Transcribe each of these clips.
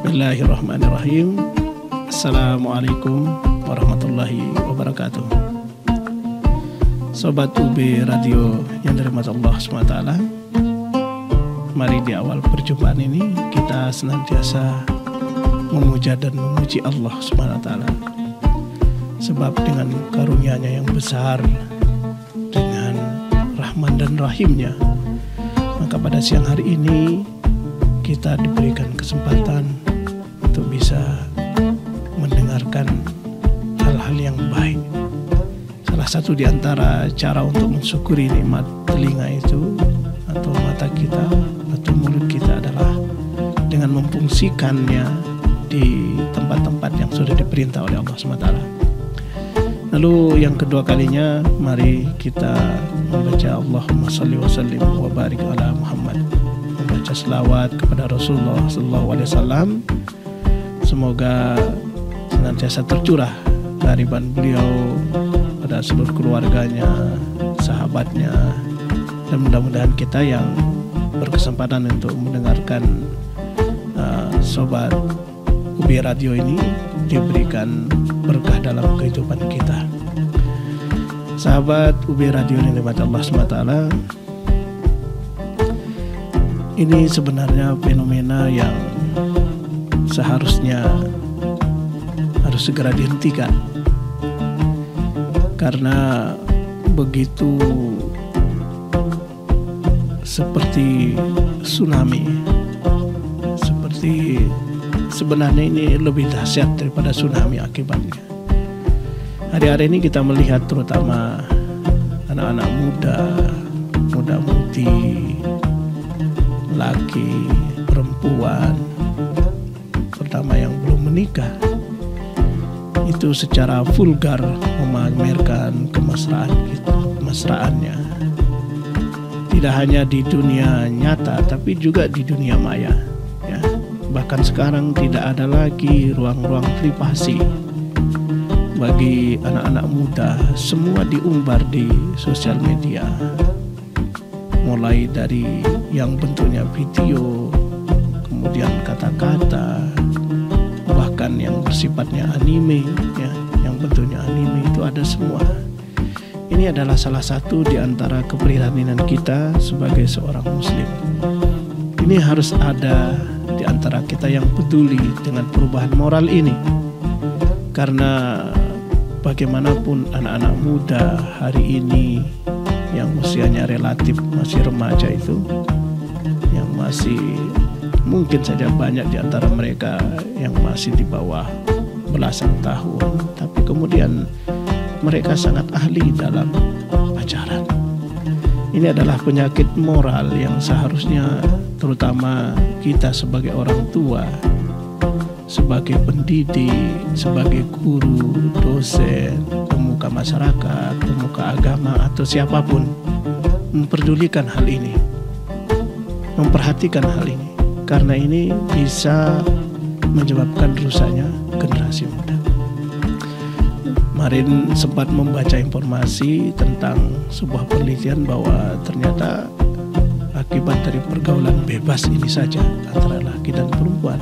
Bismillahirrahmanirrahim. Assalamualaikum warahmatullahi wabarakatuh. Sobat UB Radio yang dirahmati Allah SWT, mari di awal perjumpaan ini kita senantiasa memuja dan memuji Allah SWT. Sebab dengan karunia-Nya yang besar, dengan Rahman dan Rahimnya, maka pada siang hari ini kita diberikan kesempatan untuk bisa mendengarkan hal-hal yang baik. Salah satu di antara cara untuk mensyukuri nikmat telinga itu atau mata kita atau mulut kita adalah dengan memfungsikannya di tempat-tempat yang sudah diperintah oleh Allah SWT. Lalu yang kedua kalinya, mari kita membaca Allahumma salli wa sallim wa barik ala Muhammad, membaca selawat kepada Rasulullah SAW. Semoga senantiasa tercurah kehadiran beliau pada seluruh keluarganya, sahabatnya, dan mudah-mudahan kita yang berkesempatan untuk mendengarkan Sobat UB Radio ini diberikan berkah dalam kehidupan kita. Sahabat UB Radio yang dirahmati Allah SWT, ini sebenarnya fenomena yang seharusnya harus segera dihentikan, karena begitu seperti tsunami, seperti sebenarnya ini lebih dahsyat daripada tsunami akibatnya. Hari-hari ini kita melihat terutama anak-anak muda-mudi, laki, perempuan, terutama yang belum menikah, itu secara vulgar memamerkan kemesraannya. Tidak hanya di dunia nyata, tapi juga di dunia maya. Ya. Bahkan sekarang tidak ada lagi ruang-ruang privasi bagi anak-anak muda. Semua diumbar di sosial media, mulai dari yang bentuknya video, kemudian kata-kata, bahkan yang bersifatnya anime, ya, yang bentuknya anime itu ada semua. Ini adalah salah satu di antara keprihatinan kita sebagai seorang muslim. Ini harus ada di antara kita yang peduli dengan perubahan moral ini, karena bagaimanapun anak-anak muda hari ini yang usianya relatif masih remaja itu, yang masih mungkin saja banyak di antara mereka yang masih di bawah belasan tahun, tapi kemudian mereka sangat ahli dalam pacaran. Ini adalah penyakit moral yang seharusnya terutama kita sebagai orang tua, sebagai pendidik, sebagai guru, dosen, pemuka masyarakat, pemuka agama, atau siapapun memperdulikan hal ini, memperhatikan hal ini, karena ini bisa menyebabkan rusaknya generasi muda. Kemarin sempat membaca informasi tentang sebuah penelitian bahwa ternyata akibat dari pergaulan bebas ini saja antara laki dan perempuan,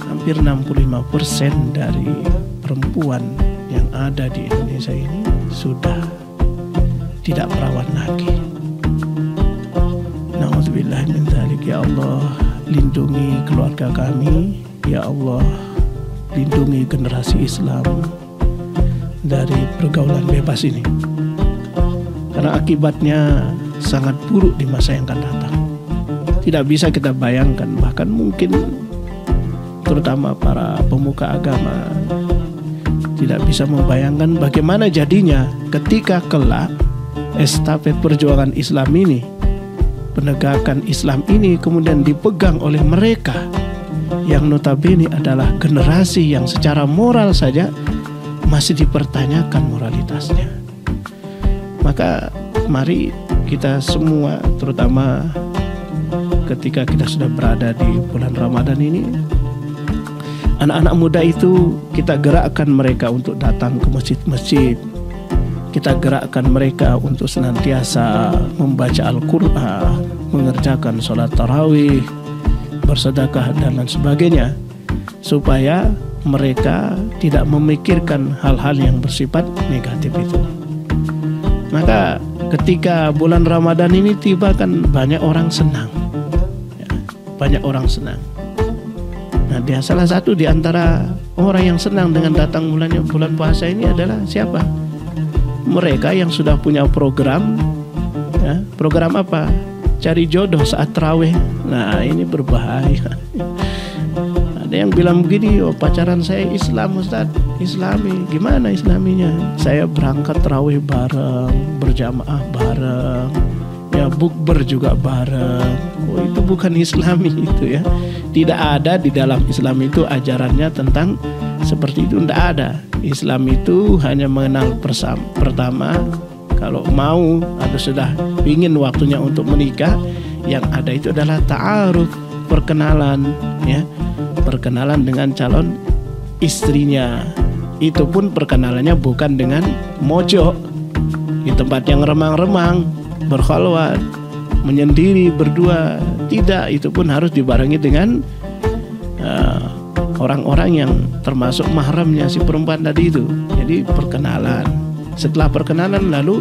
hampir 65% dari perempuan yang ada di Indonesia ini sudah tidak perawan lagi. Na'udzubillah min dzalik. Ya Allah, lindungi keluarga kami. Ya Allah, lindungi generasi Islam dari pergaulan bebas ini, karena akibatnya sangat buruk di masa yang akan datang. Tidak bisa kita bayangkan, bahkan mungkin terutama para pemuka agama tidak bisa membayangkan bagaimana jadinya ketika kelak estafet perjuangan Islam ini, penegakan Islam ini kemudian dipegang oleh mereka yang notabene adalah generasi yang secara moral saja masih dipertanyakan moralitasnya. Maka mari kita semua, terutama ketika kita sudah berada di bulan Ramadan ini, anak-anak muda itu kita gerakkan mereka untuk datang ke masjid-masjid. Kita gerakkan mereka untuk senantiasa membaca Al-Quran, mengerjakan sholat tarawih, bersedekah dan lain sebagainya. supaya mereka tidak memikirkan hal-hal yang bersifat negatif itu. Maka ketika bulan Ramadan ini tiba kan banyak orang senang, ya, banyak orang senang. Nah, dia salah satu di antara orang yang senang dengan datang bulan puasa ini adalah siapa? Mereka yang sudah punya program, ya, program apa? Cari jodoh saat tarawih. Nah, ini berbahaya. Ada yang bilang begini, oh pacaran saya Islam Ustaz, Islami. Gimana Islaminya? Saya berangkat tarawih bareng, berjamaah bareng, ya bukber juga bareng. Oh itu bukan Islami itu ya. Tidak ada di dalam Islam itu ajarannya tentang seperti itu, tidak ada. Islam itu hanya mengenal pertama, kalau mau atau sudah ingin waktunya untuk menikah, yang ada itu adalah ta'aruf, perkenalan, ya. Perkenalan dengan calon istrinya. Itu pun perkenalannya bukan dengan mojok di tempat yang remang-remang, berkhalwat, menyendiri, berdua. Tidak, itu pun harus dibarengi dengan orang-orang yang termasuk mahramnya si perempuan tadi itu. Jadi perkenalan. Setelah perkenalan lalu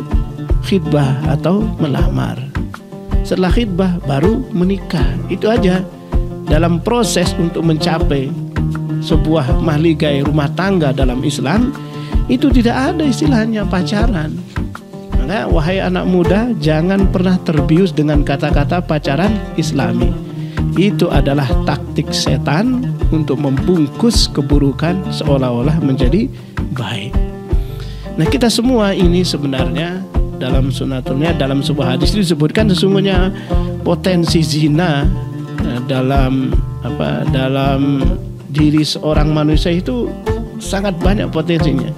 khidbah atau melamar. Setelah khidbah baru menikah. Itu aja. Dalam proses untuk mencapai sebuah mahligai rumah tangga dalam Islam, itu tidak ada istilahnya pacaran. Maka wahai anak muda, jangan pernah terbius dengan kata-kata pacaran Islami. Itu adalah taktik setan untuk membungkus keburukan seolah-olah menjadi baik. Nah, kita semua ini sebenarnya dalam sunatulnya, dalam sebuah hadis disebutkan sesungguhnya potensi zina dalam diri seorang manusia itu sangat banyak potensinya,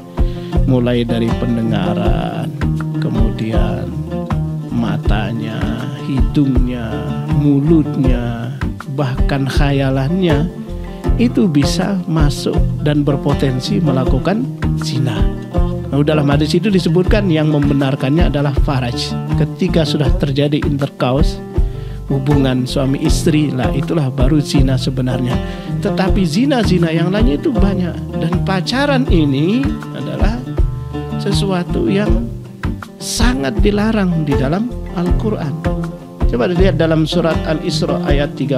mulai dari pendengaran, kemudian matanya, hidungnya, mulutnya, bahkan khayalannya itu bisa masuk dan berpotensi melakukan zina. Nah, dalam hadis itu disebutkan yang membenarkannya adalah faraj. Ketika sudah terjadi intercourse, hubungan suami istri, lah itulah baru zina sebenarnya. Tetapi zina-zina yang lainnya itu banyak. Dan pacaran ini adalah sesuatu yang sangat dilarang di dalam Al-Quran. Coba dilihat dalam surat Al-Isra ayat 30,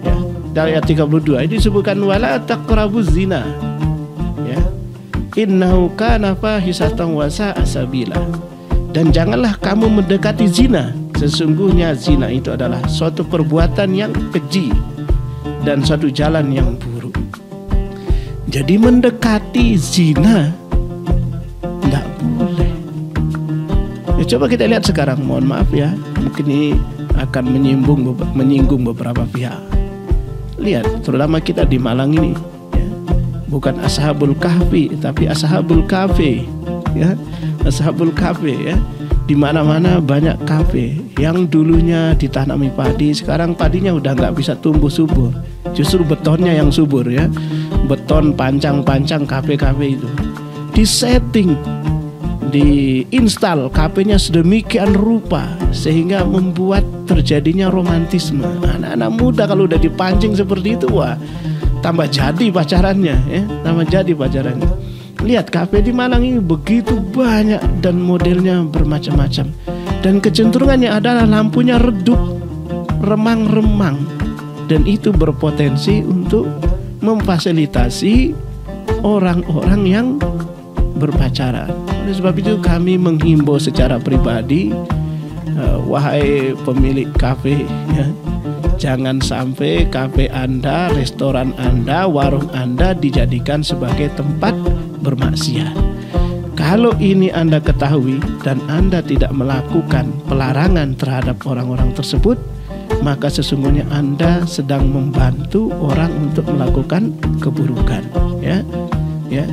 ya, dari ayat 32 ini disebutkan wala taqrabuz zina, ya, innahu kana fahisatan wa sa'a sabila. Dan janganlah kamu mendekati zina. Sesungguhnya zina itu adalah suatu perbuatan yang keji dan suatu jalan yang buruk. Jadi mendekati zina tidak boleh. Ya, coba kita lihat sekarang, mohon maaf ya, mungkin ini akan menyinggung beberapa pihak. Lihat, terutama kita di Malang ini, ya, bukan Ashabul Kahfi, tapi Ashabul Kafe, ya, Ashabul Kafe, ya. Di mana-mana banyak kafe yang dulunya ditanami padi, sekarang padinya udah nggak bisa tumbuh subur. Justru betonnya yang subur, ya. Beton pancang-pancang kafe-kafe itu. Disetting, diinstal kafenya sedemikian rupa sehingga membuat terjadinya romantisme. Anak-anak muda kalau udah dipancing seperti itu, wah, tambah jadi pacarannya, ya, tambah jadi pacarannya. Lihat kafe di Malang ini begitu banyak dan modelnya bermacam-macam. Dan kecenderungannya adalah lampunya redup, remang-remang. Dan itu berpotensi untuk memfasilitasi orang-orang yang berpacaran. Oleh sebab itu kami menghimbau secara pribadi, wahai pemilik kafe, ya, jangan sampai kafe Anda, restoran Anda, warung Anda dijadikan sebagai tempat bermaksiat. Kalau ini Anda ketahui dan Anda tidak melakukan pelarangan terhadap orang-orang tersebut, maka sesungguhnya Anda sedang membantu orang untuk melakukan keburukan, ya. Ya.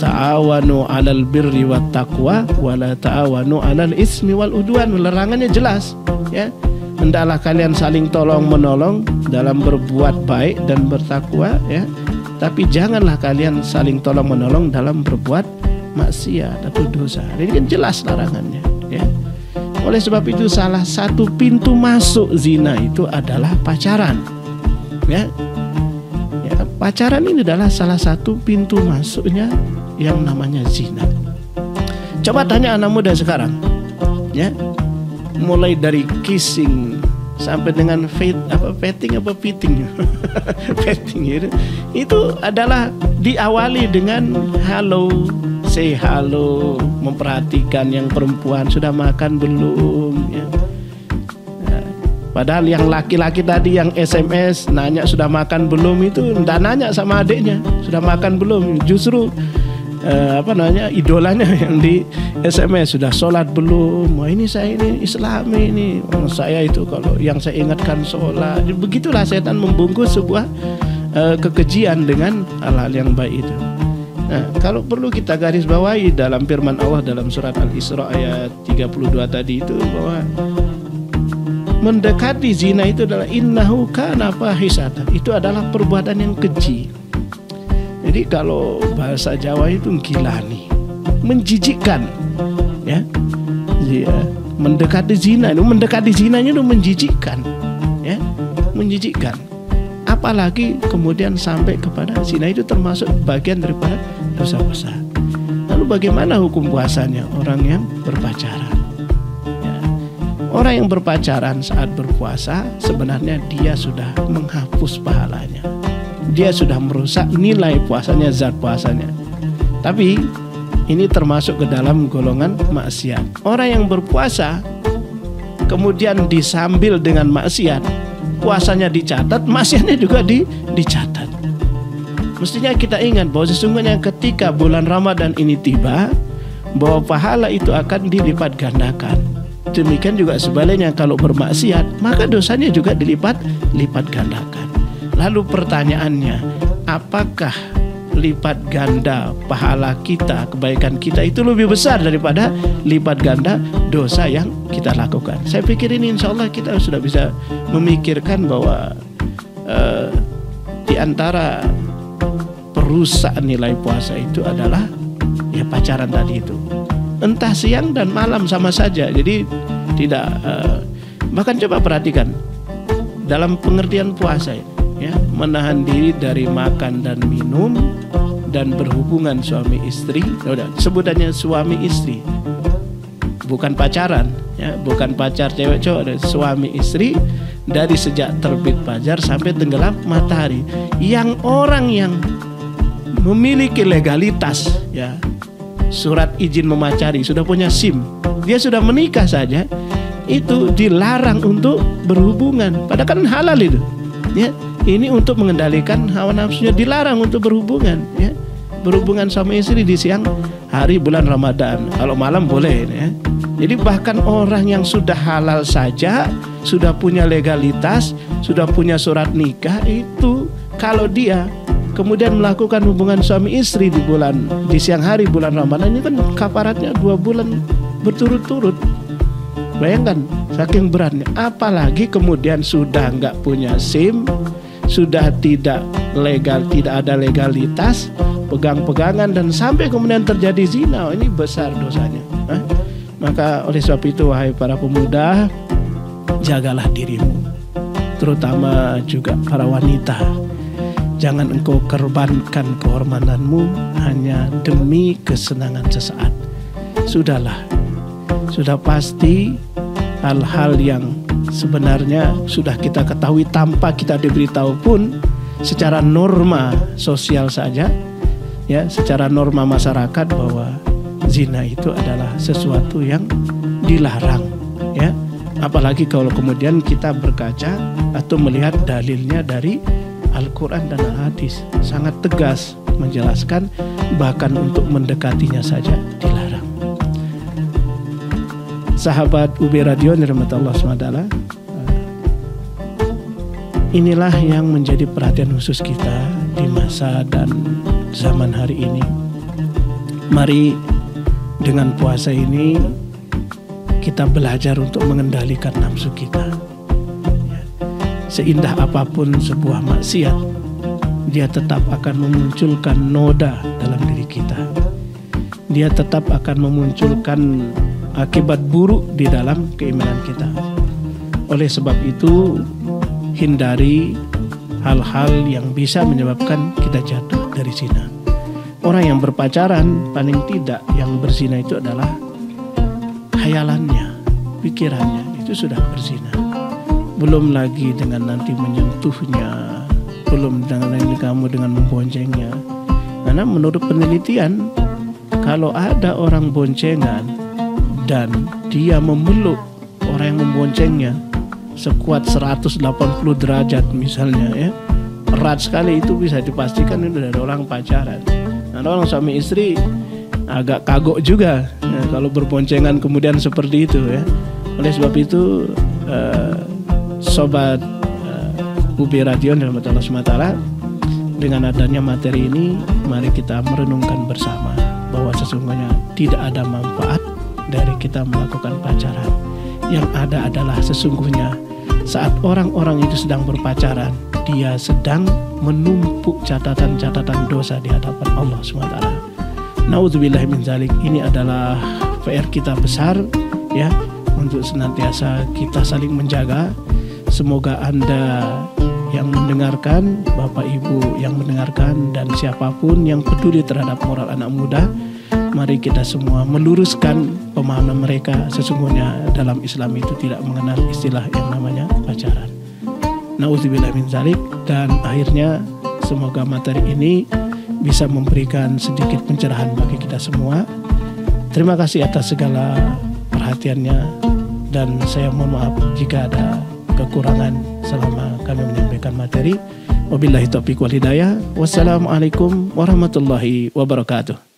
Ta'awanu 'alal birri wat taqwa wa la ta'awanu 'alal ismi wal udwan. Larangannya jelas, ya. Hendaklah kalian saling tolong-menolong dalam berbuat baik dan bertakwa, ya. Tapi janganlah kalian saling tolong-menolong dalam berbuat maksiat atau dosa. Ini kan jelas larangannya, ya. Oleh sebab itu salah satu pintu masuk zina itu adalah pacaran, ya. Ya, pacaran ini adalah salah satu pintu masuknya yang namanya zina. Coba tanya anak muda sekarang, ya, mulai dari kissing sampai dengan petting itu adalah diawali dengan halo, say halo, memperhatikan yang perempuan sudah makan belum, ya. Padahal yang laki-laki tadi yang SMS nanya sudah makan belum itu enggak nanya sama adiknya sudah makan belum, justru idolanya yang di SMS sudah sholat belum. Wah, ini saya ini Islami ini. Saya itu kalau yang saya ingatkan sholat. Begitulah setan membungkus sebuah kekejian dengan hal-hal yang baik itu. Nah, kalau perlu kita garis bawahi dalam firman Allah dalam surat Al-Isra ayat 32 tadi itu, bahwa mendekati zina itu adalah innahu kana fahisatan. Itu adalah perbuatan yang keji. Jadi kalau bahasa Jawa itu gilani, menjijikkan, ya. Mendekati zina zinanya itu menjijikkan, ya, menjijikkan. Apalagi kemudian sampai kepada zina, itu termasuk bagian daripada dosa besar. Lalu bagaimana hukum puasanya orang yang berpacaran? Ya. Orang yang berpacaran saat berpuasa sebenarnya dia sudah menghapus pahalanya. Dia sudah merusak nilai puasanya, zat puasanya. Tapi ini termasuk ke dalam golongan maksiat. Orang yang berpuasa kemudian disambil dengan maksiat, puasanya dicatat, maksiatnya juga dicatat. Mestinya kita ingat bahwa sesungguhnya ketika bulan Ramadan ini tiba, bahwa pahala itu akan dilipat gandakan. Demikian juga sebaliknya, kalau bermaksiat maka dosanya juga dilipat gandakan. Lalu pertanyaannya, apakah lipat ganda pahala kita, kebaikan kita itu lebih besar daripada lipat ganda dosa yang kita lakukan? Saya pikir ini insya Allah kita sudah bisa memikirkan bahwa di antara perusak nilai puasa itu adalah ya pacaran tadi itu. Entah siang dan malam sama saja. Jadi tidak bahkan coba perhatikan dalam pengertian puasa ini, ya, menahan diri dari makan dan minum dan berhubungan suami istri. Udah, sebutannya suami istri, bukan pacaran, ya, bukan pacar cewek cowok, suami istri dari sejak terbit fajar sampai tenggelam matahari. Yang orang yang memiliki legalitas, ya, surat izin memacari, sudah punya SIM, dia sudah menikah saja, itu dilarang untuk berhubungan. Padahal kan halal itu, ya. Ini untuk mengendalikan hawa nafsunya, dilarang untuk berhubungan, ya. Berhubungan sama istri di siang hari bulan Ramadan. Kalau malam boleh, ya. Jadi bahkan orang yang sudah halal saja, sudah punya legalitas, sudah punya surat nikah, itu kalau dia kemudian melakukan hubungan suami istri di siang hari bulan Ramadan, ini kan kafaratnya 2 bulan berturut-turut. Bayangkan saking beratnya. Apalagi kemudian sudah nggak punya SIM, sudah tidak legal, tidak ada legalitas, pegang-pegangan, dan sampai kemudian terjadi zina. Ini besar dosanya. Maka oleh sebab itu, wahai para pemuda, jagalah dirimu, terutama juga para wanita. Jangan engkau korbankan kehormatanmu hanya demi kesenangan sesaat. Sudahlah, sudah pasti hal-hal yang sebenarnya sudah kita ketahui tanpa kita diberitahu pun, secara norma sosial saja, ya, secara norma masyarakat, bahwa zina itu adalah sesuatu yang dilarang, ya. Apalagi kalau kemudian kita berkaca atau melihat dalilnya dari Al-Quran dan Al-Hadis, sangat tegas menjelaskan bahkan untuk mendekatinya saja dilarang. Sahabat UB Radio dirahmati Allah SWT, inilah yang menjadi perhatian khusus kita di masa dan zaman hari ini. Mari dengan puasa ini kita belajar untuk mengendalikan nafsu kita. Seindah apapun sebuah maksiat, dia tetap akan memunculkan noda dalam diri kita. Dia tetap akan memunculkan akibat buruk di dalam keimanan kita. Oleh sebab itu, hindari hal-hal yang bisa menyebabkan kita jatuh dari zina. Orang yang berpacaran paling tidak yang berzina itu adalah khayalannya, pikirannya itu sudah berzina. Belum lagi dengan nanti menyentuhnya, belum dengan lagi kamu dengan memboncengnya. Karena menurut penelitian, kalau ada orang boncengan dan dia memeluk orang yang memboncengnya sekuat 180 derajat misalnya ya, erat sekali, itu bisa dipastikan itu dari orang pacaran. Nah, orang suami istri agak kagok juga ya, kalau berboncengan kemudian seperti itu ya. Oleh sebab itu sobat UB Radio dalam Allah SWT, dengan adanya materi ini mari kita merenungkan bersama bahwa sesungguhnya tidak ada manfaat dari kita melakukan pacaran. Yang ada adalah sesungguhnya saat orang-orang itu sedang berpacaran, dia sedang menumpuk catatan-catatan dosa di hadapan Allah SWT. Naudzubillah min dzalik. Ini adalah PR kita besar ya, untuk senantiasa kita saling menjaga. Semoga Anda yang mendengarkan, Bapak Ibu yang mendengarkan, dan siapapun yang peduli terhadap moral anak muda, mari kita semua meluruskan pemahaman mereka. Sesungguhnya dalam Islam itu tidak mengenal istilah yang namanya pacaran. Nauzubillah min dzalik. Dan akhirnya semoga materi ini bisa memberikan sedikit pencerahan bagi kita semua. Terima kasih atas segala perhatiannya, dan saya mohon maaf jika ada kekurangan selama kami menyampaikan materi. Wabillahi taufiq wal hidayah. Wassalamualaikum warahmatullahi wabarakatuh.